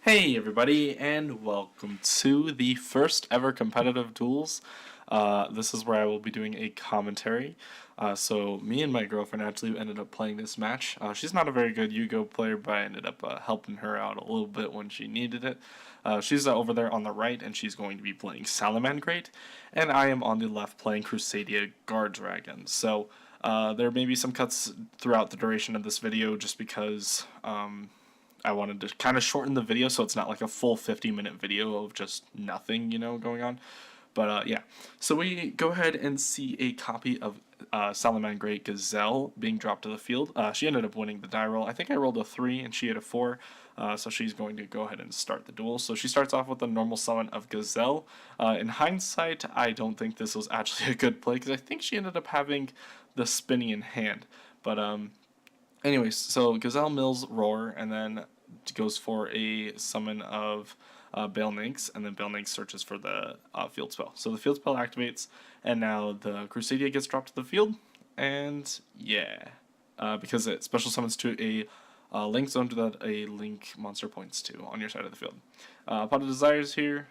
Hey everybody, and welcome to the first ever competitive duels. This is where I will be doing a commentary. So me and my girlfriend actually ended up playing this match. She's not a very good Yu-Gi-Oh player, but I ended up helping her out a little bit when she needed it. She's over there on the right, and she's going to be playing Salamangreat, and I am on the left playing Crusadia Guard Dragon. So there may be some cuts throughout the duration of this video, just because I wanted to kind of shorten the video so it's not like a full 50-minute video of just nothing, going on. But yeah, so we go ahead and see a copy of Salamangreat Gazelle being dropped to the field. She ended up winning the die roll. I think I rolled a 3 and she had a 4, so she's going to go ahead and start the duel. So she starts off with the normal summon of Gazelle. In hindsight, I don't think this was actually a good play because I think she ended up having the spinny in hand. But anyways, so Gazelle mills Roar, and then goes for a summon of Balninx, and then Balninx searches for the field spell. So the field spell activates, and now the Crusadia gets dropped to the field, and yeah, because it special summons to a link zone that a link monster points to on your side of the field. Pot of Desires here,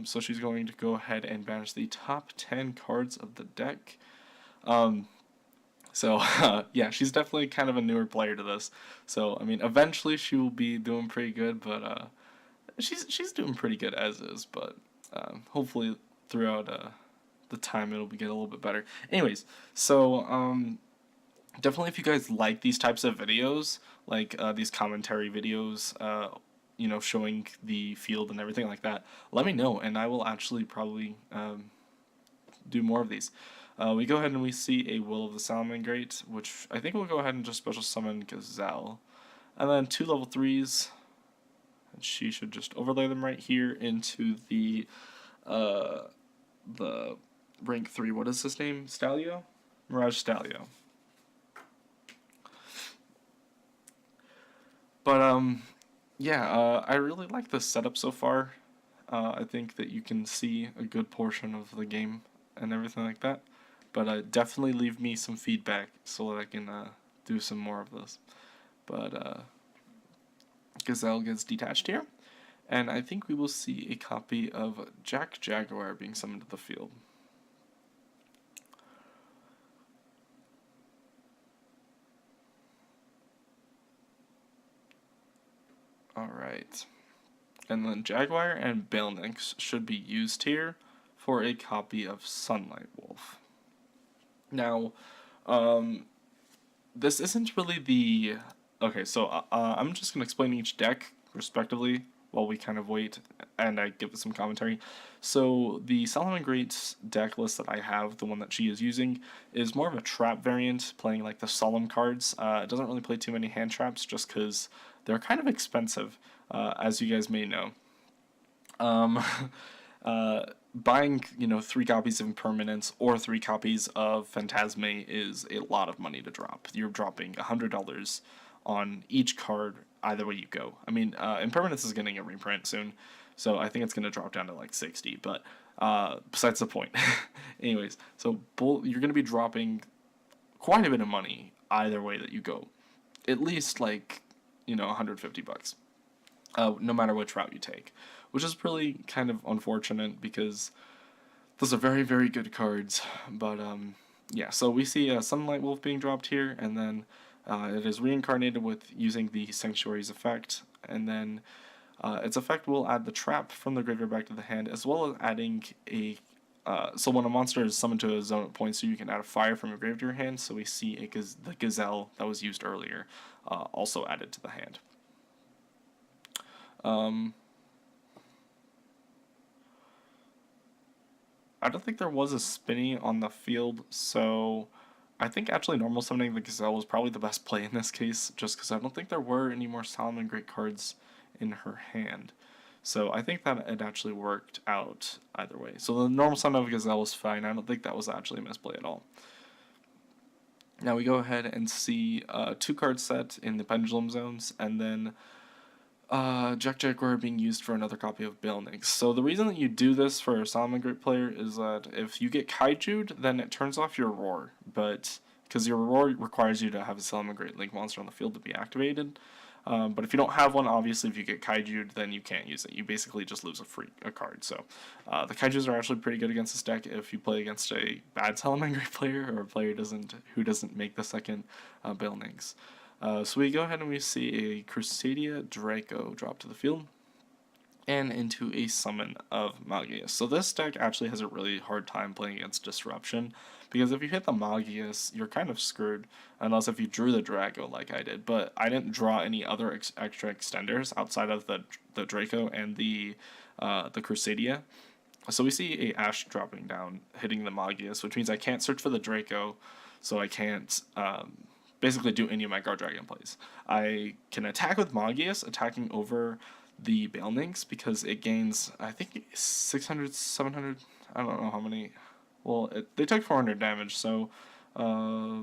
so she's going to go ahead and banish the top 10 cards of the deck. So, yeah, she's definitely kind of a newer player to this. So, I mean, eventually she will be doing pretty good, but she's doing pretty good as is. But hopefully throughout the time it'll get a little bit better. Anyways, so definitely if you guys like these types of videos, like these commentary videos, showing the field and everything like that, let me know, and I will actually probably do more of these. We go ahead and we see a Will of the Salamangreat, which I think we'll go ahead and just special summon Gazelle. And then 2 level 3s, and she should just overlay them right here into the rank 3, what is his name? Stalio? Mirage Stalio. But, yeah, I really like the setup so far. I think that you can see a good portion of the game and everything like that. But definitely leave me some feedback so that I can do some more of this. But Gazelle gets detached here, and I think we will see a copy of Jack Jaguar being summoned to the field. Alright. And then Jaguar and Balninx should be used here for a copy of Sunlight Wolf. Now, this isn't really the... Okay, so I'm just going to explain each deck respectively while we kind of wait and I give it some commentary. So the Salamangreat's deck list that I have, the one that she is using, is more of a trap variant, playing like the Solemn cards. It doesn't really play too many hand traps just because they're kind of expensive, as you guys may know. Buying 3 copies of Impermanence or 3 copies of Phantasme is a lot of money to drop. You're dropping $100 on each card either way you go. I mean, Impermanence is getting a reprint soon, so I think it's going to drop down to like 60, but besides the point. Anyways, so you're going to be dropping quite a bit of money either way that you go. At least like, $150. No matter which route you take, which is really kind of unfortunate because those are very, very good cards. But yeah, so we see a Sunlight Wolf being dropped here, and then it is reincarnated with using the Sanctuary's effect, and then its effect will add the trap from the graveyard back to the hand, as well as adding a so when a monster is summoned to a zone at points, so you can add a fire from your grave to your hand. So we see the Gazelle that was used earlier also added to the hand. I don't think there was a spinny on the field, so I think actually normal summoning the Gazelle was probably the best play in this case, just because I don't think there were any more Salamangreat cards in her hand. So I think that it actually worked out either way. So the normal summon of Gazelle was fine. I don't think that was actually a misplay at all. Now we go ahead and see 2 card set in the Pendulum Zones, and then Jack Jaguar being used for another copy of Balninx. So the reason that you do this for a Salamangreat player is that if you get Kaiju'd, then it turns off your Roar, but because your Roar requires you to have a Salamangreat Link monster on the field to be activated. But if you don't have one, obviously, if you get Kaiju'd, then you can't use it. You basically just lose a card. So the Kaijus are actually pretty good against this deck if you play against a bad Salamangreat player or a player who doesn't make the second Bailnings. So we go ahead and we see a Crusadia Draco drop to the field and into a summon of Magius. So this deck actually has a really hard time playing against Disruption, because if you hit the Magius, you're kind of screwed, unless if you drew the Draco like I did. But I didn't draw any other extra extenders outside of the Draco and the Crusadia. So we see a Ash dropping down, hitting the Magius, which means I can't search for the Draco, so I can't basically do any of my Guard Dragon plays. I can attack with Magius, attacking over the Bailnings, because it gains, I think, 600, 700, I don't know how many. Well, they took 400 damage, so I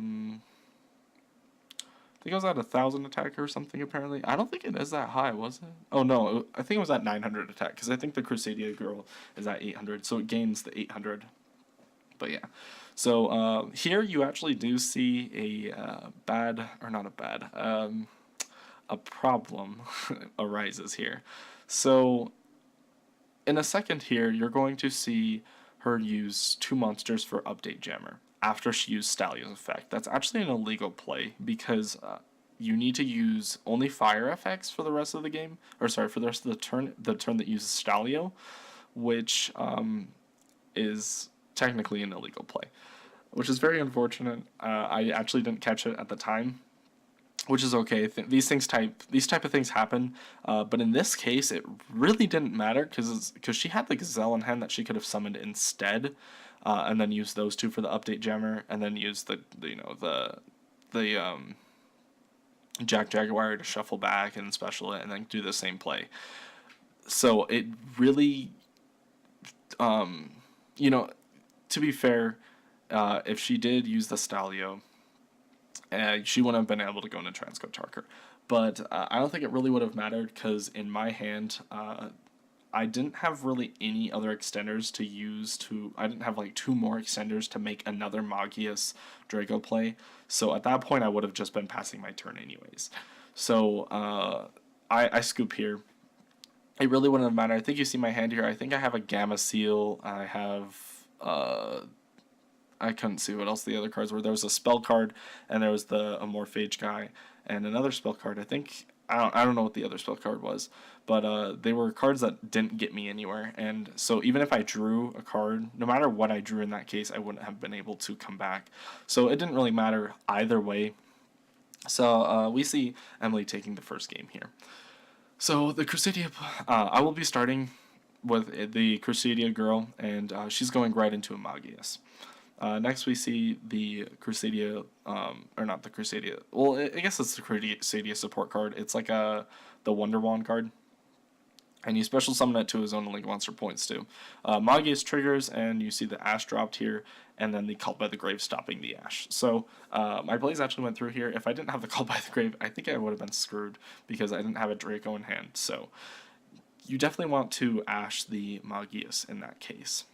think it was at 1,000 attack or something, apparently. I don't think it is that high, was it? Oh, no, I think it was at 900 attack, because I think the Crusadia girl is at 800, so it gains the 800. But yeah, so here you actually do see a a problem arises here. So in a second here, you're going to see her use 2 monsters for Update Jammer after she used Stallion's effect. That's actually an illegal play, because you need to use only fire effects for the rest of the game, or sorry, for the rest of the turn that uses Stalio, which is technically an illegal play, which is very unfortunate. I actually didn't catch it at the time, which is okay. These type of things happen, but in this case, it really didn't matter, because she had the Gazelle in hand that she could have summoned instead, and then use those two for the Update Jammer, and then use the Jack Jaguar to shuffle back and special it, and then do the same play. So it really, to be fair, if she did use the Stalio, she wouldn't have been able to go into Transcode Tarker. But I don't think it really would have mattered, because in my hand, I didn't have really any other extenders to use I didn't have like 2 more extenders to make another Magius Draco play. So at that point, I would have just been passing my turn anyways. So I scoop here. It really wouldn't have mattered. I think you see my hand here. I think I have a Gamma Seal. I have I couldn't see what else the other cards were. There was a spell card, and there was the Amorphage guy, and another spell card. I think I don't know what the other spell card was, but they were cards that didn't get me anywhere. And so even if I drew a card, no matter what I drew in that case, I wouldn't have been able to come back. So it didn't really matter either way. So we see Emily taking the first game here. So the Crusadia, I will be starting with the Crusadia girl, and she's going right into a Magius. Next we see the Crusadia, or not the Crusadia, well, I guess it's the Crusadia support card. It's like the Wonder Wand card, and you special summon it to his own Link Monster points too. Magius triggers, and you see the Ash dropped here, and then the Cult by the Grave stopping the Ash. So my plays actually went through here. If I didn't have the Cult by the Grave, I think I would have been screwed, because I didn't have a Draco in hand. So you definitely want to Ash the Magius in that case.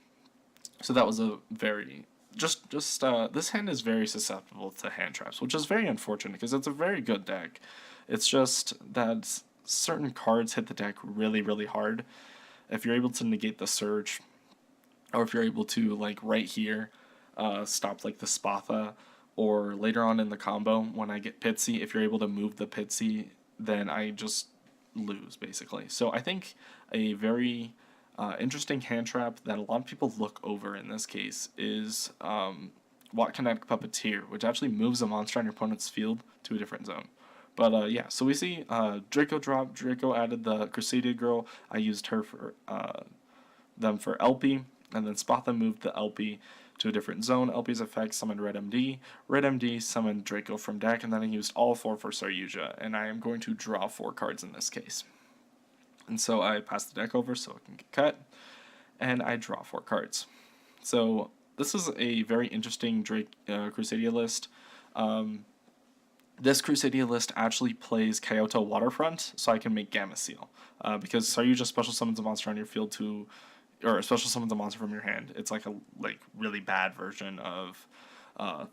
So that was a very... this hand is very susceptible to hand traps, which is very unfortunate, because it's a very good deck. It's just that certain cards hit the deck really, really hard. If you're able to negate the Surge, or if you're able to, like, right here, stop, like, the Spatha, or later on in the combo, when I get Pitsy, if you're able to move the Pitsy, then I just lose, basically. So I think a very... interesting hand trap that a lot of people look over in this case is Watt Kinetic Puppeteer, which actually moves a monster on your opponent's field to a different zone. But yeah, so we see Draco drop. Draco added the Crusadia girl. I used her for them for LP, and then Spatha moved the LP to a different zone. LP's effect summoned Red MD. Red MD summoned Draco from deck, and then I used all 4 for Saryuja, and I am going to draw 4 cards in this case. And so I pass the deck over so it can get cut, and I draw 4 cards. So this is a very interesting Crusadia list. This Crusadia list actually plays Kyoto Waterfront, so I can make Gamma Seal. Because Saryuja special summons a monster on your field or special summons a monster from your hand. It's like a really bad version of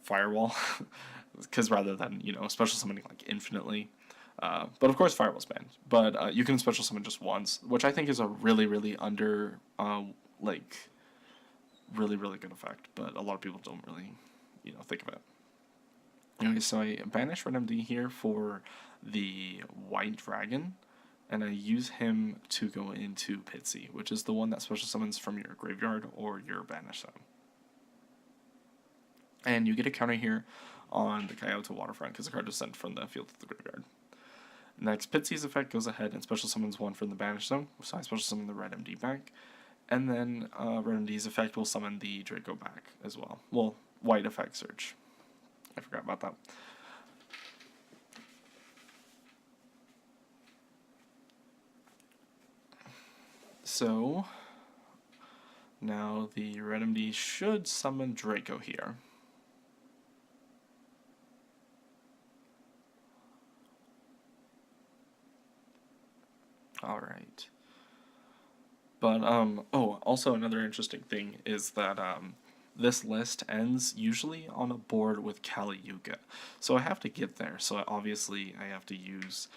Firewall, because rather than special summoning like infinitely. But of course, Fireball's banned. But you can special summon just once, which I think is a really, really like, really, really good effect. But a lot of people don't really, think of it. Okay, so I banish Red MD here for the White Dragon, and I use him to go into Pitsy, which is the one that special summons from your graveyard or your banish zone. And you get a counter here on the Kyoto Waterfront because the card is sent from the field to the graveyard. Next, Pitsy's effect goes ahead and special summons one from the banish zone, so I special summon the Red MD back. And then Red MD's effect will summon the Draco back as well. Well, White effect search. I forgot about that. So now the Red MD should summon Draco here. Alright. But, also another interesting thing is that, this list ends usually on a board with Kali Yuga. So I have to get there, so obviously I have to use,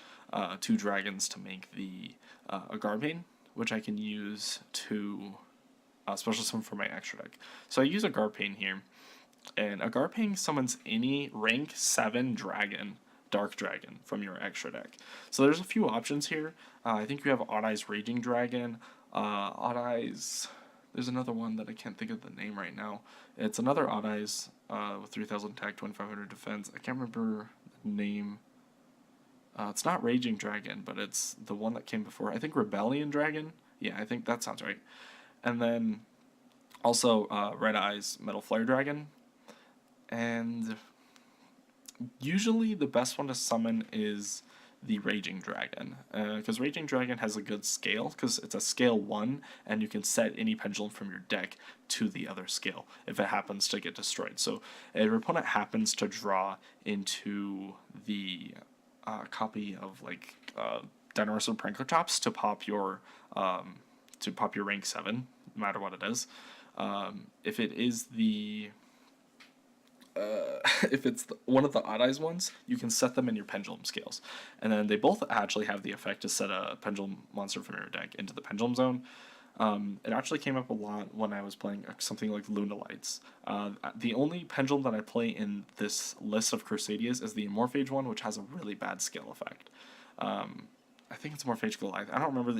2 dragons to make the, Agarbane, which I can use to, special summon for my extra deck. So I use Agarbane here, and Agarbane summons any rank 7 dragon, Dark Dragon, from your extra deck. So there's a few options here. I think you have Odd Eyes Raging Dragon, Odd Eyes. There's another one that I can't think of the name right now. It's another Odd Eyes with 3,000 attack, 2,500 defense. I can't remember the name. It's not Raging Dragon, but it's the one that came before. I think Rebellion Dragon. Yeah, I think that sounds right. And then also Red Eyes Metal Flare Dragon. And usually the best one to summon is the Raging Dragon, because Raging Dragon has a good scale, because it's a scale 1, and you can set any pendulum from your deck to the other scale if it happens to get destroyed. So if your opponent happens to draw into the copy of, like, Dinosaur Prankletops to pop your rank 7, no matter what it is, if it is the if it's one of the Odd Eyes ones, you can set them in your pendulum scales. And then they both actually have the effect to set a pendulum monster from your deck into the pendulum zone. It actually came up a lot when I was playing something like Luna Lights. The only pendulum that I play in this list of Crusadias is the Morphage one, which has a really bad scale effect. I think it's Morphage Goliath. I don't remember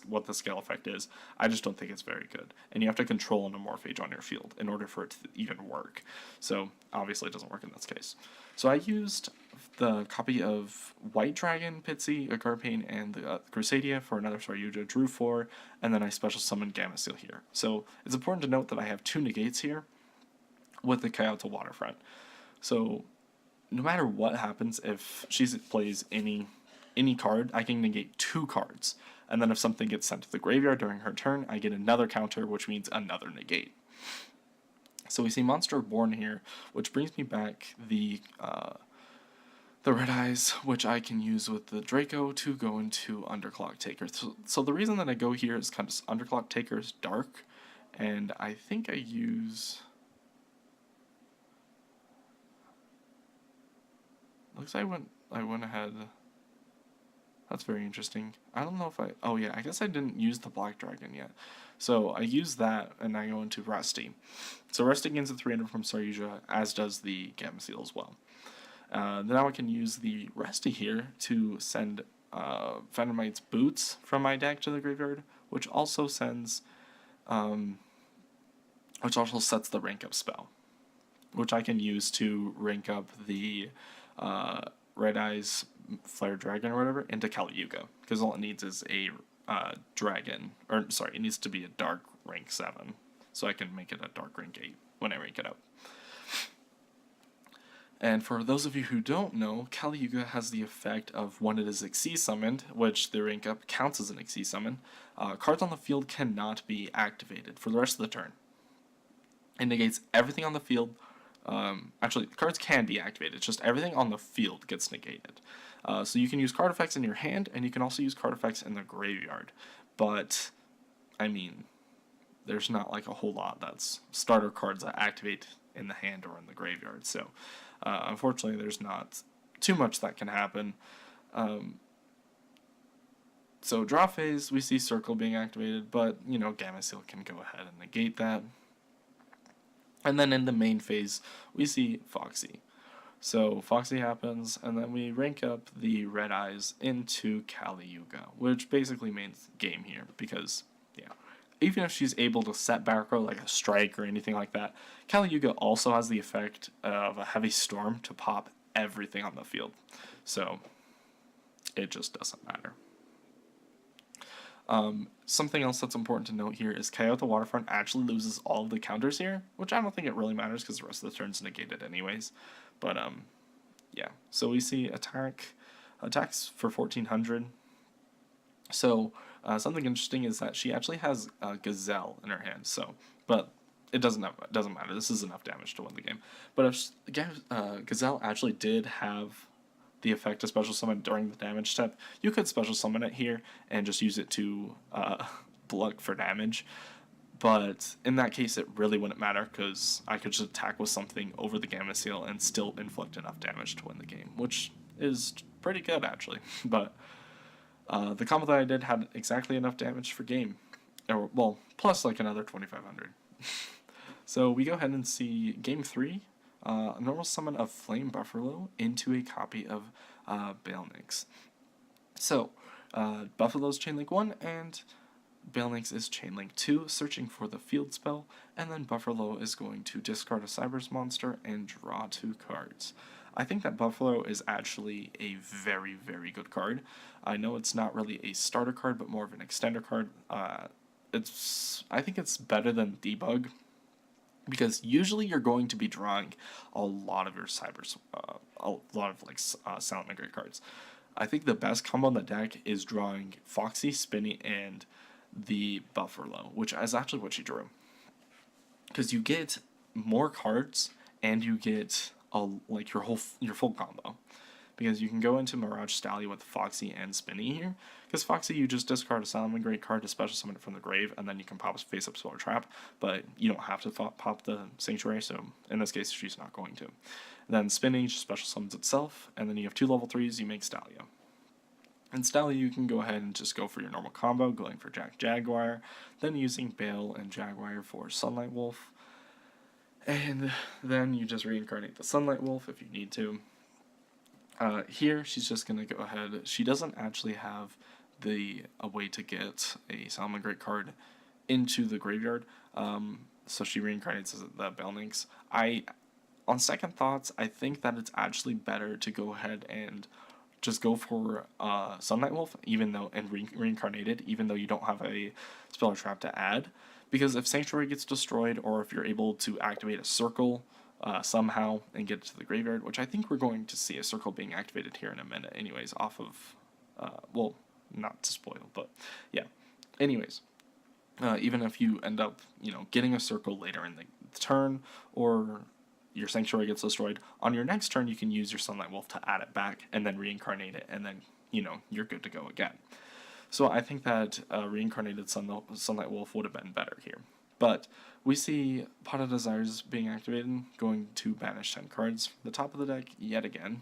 what the scale effect is. I just don't think it's very good. And you have to control an Morphage on your field in order for it to even work. So obviously it doesn't work in this case. So I used the copy of White Dragon, Pitsy, Agarbane, and the Crusadia for another Saryuja, drew 4, and then I special summoned Gameciel here. So it's important to note that I have 2 negates here with the Kyoto Waterfront. So no matter what happens, if she plays any card, I can negate 2 cards. And then if something gets sent to the graveyard during her turn, I get another counter, which means another negate. So we see Monster Born here, which brings me back the Red Eyes, which I can use with the Draco to go into Underclock Taker. So the reason that I go here is kind of Underclock Taker is dark, and I think I use... Looks like I went ahead... That's very interesting. I don't know if I... Oh yeah, I guess I didn't use the Black Dragon yet. So I use that, and I go into Rusty. So Rusty gains a 300 from Saryuja, as does the Gameciel as well. Now I can use the Rusty here to send Phantomite's Boots from my deck to the graveyard, which also sends... which also sets the rank up spell, which I can use to rank up the Red Eyes Flare Dragon or whatever into Kali Yuga, because all it needs is a dragon, or sorry, it needs to be a dark rank 7, so I can make it a dark rank 8 when I rank it up. And for those of you who don't know, Kali Yuga has the effect of when it is Xyz summoned, which the rank up counts as an Xyz summon, cards on the field cannot be activated for the rest of the turn. It negates everything on the field. Actually, cards can be activated, it's just everything on the field gets negated. So you can use card effects in your hand, and you can also use card effects in the graveyard. But, I mean, there's not like a whole lot that's starter cards that activate in the hand or in the graveyard. So, unfortunately, there's not too much that can happen. So draw phase, we see Circle being activated, but, Gamma Seal can go ahead and negate that. And then in the main phase, we see Foxy. So Foxy happens, and then we rank up the Red Eyes into Kali Yuga, which basically means game here, because, even if she's able to set back row like a strike or anything like that, Kali Yuga also has the effect of a heavy storm to pop everything on the field. So it just doesn't matter. Something else that's important to note here is KO at the Waterfront actually loses all of the counters here, which I don't think it really matters because the rest of the turn's negated anyways. But yeah. So we see attacks for 1400. So something interesting is that she actually has Gazelle in her hand. So, but it doesn't matter. This is enough damage to win the game. But if Gazelle actually did have the effect to special summon during the damage step, you could special summon it here and just use it to block for damage. But in that case, it really wouldn't matter because I could just attack with something over the Gamma Seal and still inflict enough damage to win the game, which is pretty good actually. But the combo that I did had exactly enough damage for game, or well, plus like another 2500. So we go ahead and see game 3. A normal summon of Flame Buffalo into a copy of Baelnix. So, Buffalo's Chainlink 1 and Baelnix is Chainlink 2, searching for the field spell, and then Buffalo is going to discard a Cyber's monster and draw 2 cards. I think that Buffalo is actually a very, very good card. I know it's not really a starter card, but more of an extender card. I think it's better than Debug, because usually you're going to be drawing a lot of your Cybers, a lot of like Salamangreat cards. I think the best combo in the deck is drawing Foxy, Spinny, and the Buffalo, which is actually what she drew. Because you get more cards and you get like your full combo. Because you can go into Mirage Stallion with Foxy and Spinny here. Because Foxy, you just discard a Salamangreat card to special summon it from the grave, and then you can pop a face-up Solar Trap, but you don't have to pop the Sanctuary, so in this case, she's not going to. And then Spinny just special summons itself, and then you have 2 level 3s, you make Stallion. In Stallion, you can go ahead and just go for your normal combo, going for Jaguar, then using Bale and Jaguar for Sunlight Wolf, and then you just reincarnate the Sunlight Wolf if you need to. Here, she's just going to go ahead. She doesn't actually have a way to get a Salamangreat card into the graveyard, so she reincarnates the Baelnix. On second thoughts, I think that it's actually better to go ahead and just go for Sunlight Wolf, and reincarnate it, even though you don't have a spell or trap to add. Because if Sanctuary gets destroyed, or if you're able to activate a Circle somehow and get it to the graveyard, which I think we're going to see a Circle being activated here in a minute anyways, off of, well, not to spoil, but yeah. Anyways, even if you end up, getting a Circle later in the turn, or your Sanctuary gets destroyed, on your next turn you can use your Sunlight Wolf to add it back, and then reincarnate it, and then, you're good to go again. So I think that reincarnated Sunlight Wolf would have been better here. But we see Pot of Desires being activated, going to banish 10 cards from the top of the deck yet again,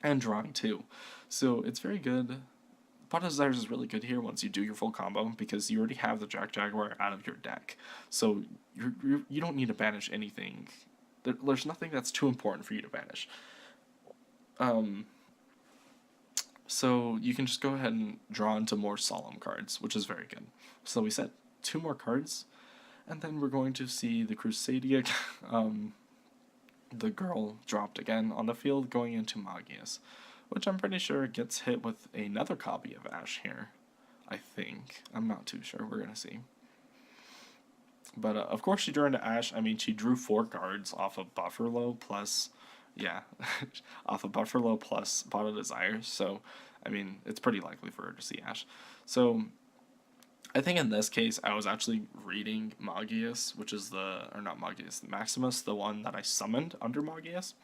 and drawing 2. So it's very good. Pot of Desires is really good here once you do your full combo, because you already have the Jaguar out of your deck. So you don't need to banish anything. There's nothing that's too important for you to banish. So you can just go ahead and draw into more Solemn cards, which is very good. So we set 2 more cards, and then we're going to see the Crusadia, the girl dropped again on the field, going into Magius, which I'm pretty sure gets hit with another copy of Ash here. I think. I'm not too sure. We're going to see. But of course she drew into Ash. I mean, she drew 4 cards off of Buffalo plus, off of Buffalo plus Pot of Desires. So, I mean, it's pretty likely for her to see Ash. So, I think in this case, I was actually reading Magius, which is not Magius, Maximus, the one that I summoned under Magius.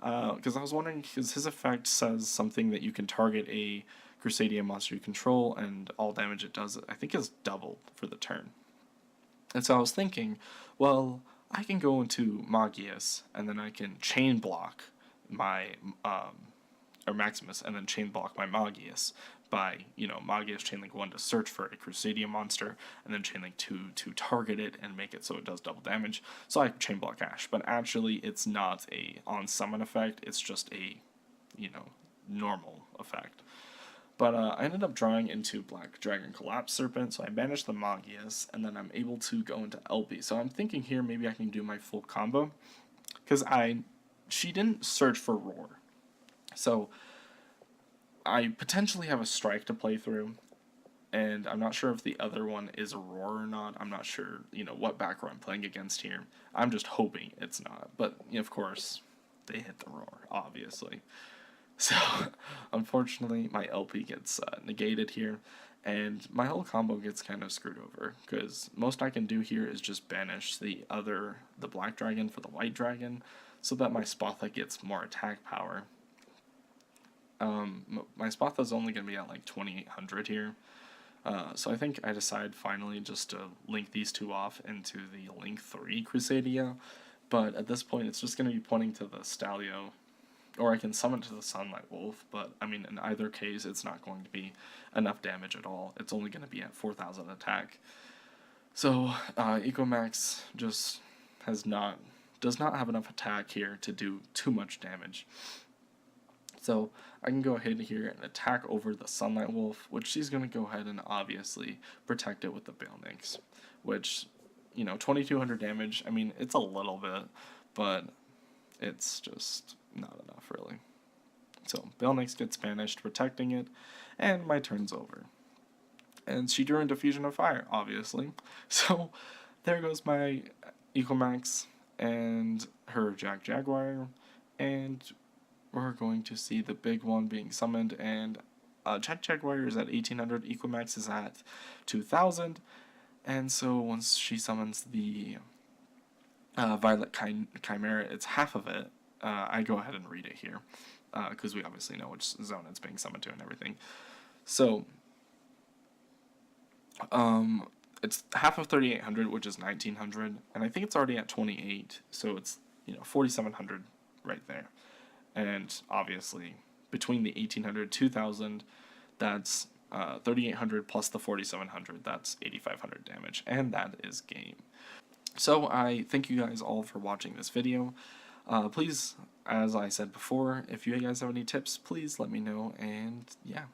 Because I was wondering, because his effect says something that you can target a Crusadia monster you control, and all damage it does, I think, is doubled for the turn. And so I was thinking, well, I can go into Magius, and then I can chain block my or Maximus, and then chain block my Magius by, Magius chain link 1 to search for a Crusadia monster, and then chain link 2 to target it and make it so it does double damage. So I chain block Ash, but actually it's not a on summon effect, it's just a, normal effect. But I ended up drawing into Black Dragon Collapse Serpent, so I banished the Magius, and then I'm able to go into LP. So I'm thinking here maybe I can do my full combo, because she didn't search for Roar. So I potentially have a Strike to play through, and I'm not sure if the other one is a Roar or not. I'm not sure, what back row I'm playing against here. I'm just hoping it's not, but of course, they hit the Roar, obviously. So, unfortunately, my LP gets negated here, and my whole combo gets kind of screwed over, because most I can do here is just banish the Black Dragon for the White Dragon, so that my Spotha gets more attack power. My Spotha is only going to be at like 2800 here, so I think I decide finally just to link these two off into the Link 3 Crusadia, but at this point it's just going to be pointing to the Stalio, or I can summon to the Sunlight Wolf, but I mean in either case it's not going to be enough damage at all. It's only going to be at 4000 attack. So Ecomax just does not have enough attack here to do too much damage. So I can go ahead here and attack over the Sunlight Wolf, which she's going to go ahead and obviously protect it with the Balnix, which, 2200 damage, I mean, it's a little bit, but it's just not enough, really. So Balnix gets banished, protecting it, and my turn's over. And she drew into Fusion of Fire, obviously. So there goes my Ecomax and her Jaguar, and we're going to see the big one being summoned, and Jaguar is at 1800, Ecomax is at 2000, and so once she summons the Violet Chimera, it's half of it. I go ahead and read it here, because we obviously know which zone it's being summoned to and everything. So, it's half of 3800, which is 1900, and I think it's already at 28, so it's, 4700 right there. And obviously, between the 1800, 2000, that's 3800 plus the 4700, that's 8500 damage, and that is game. So I thank you guys all for watching this video. Please, as I said before, if you guys have any tips, please let me know, and yeah.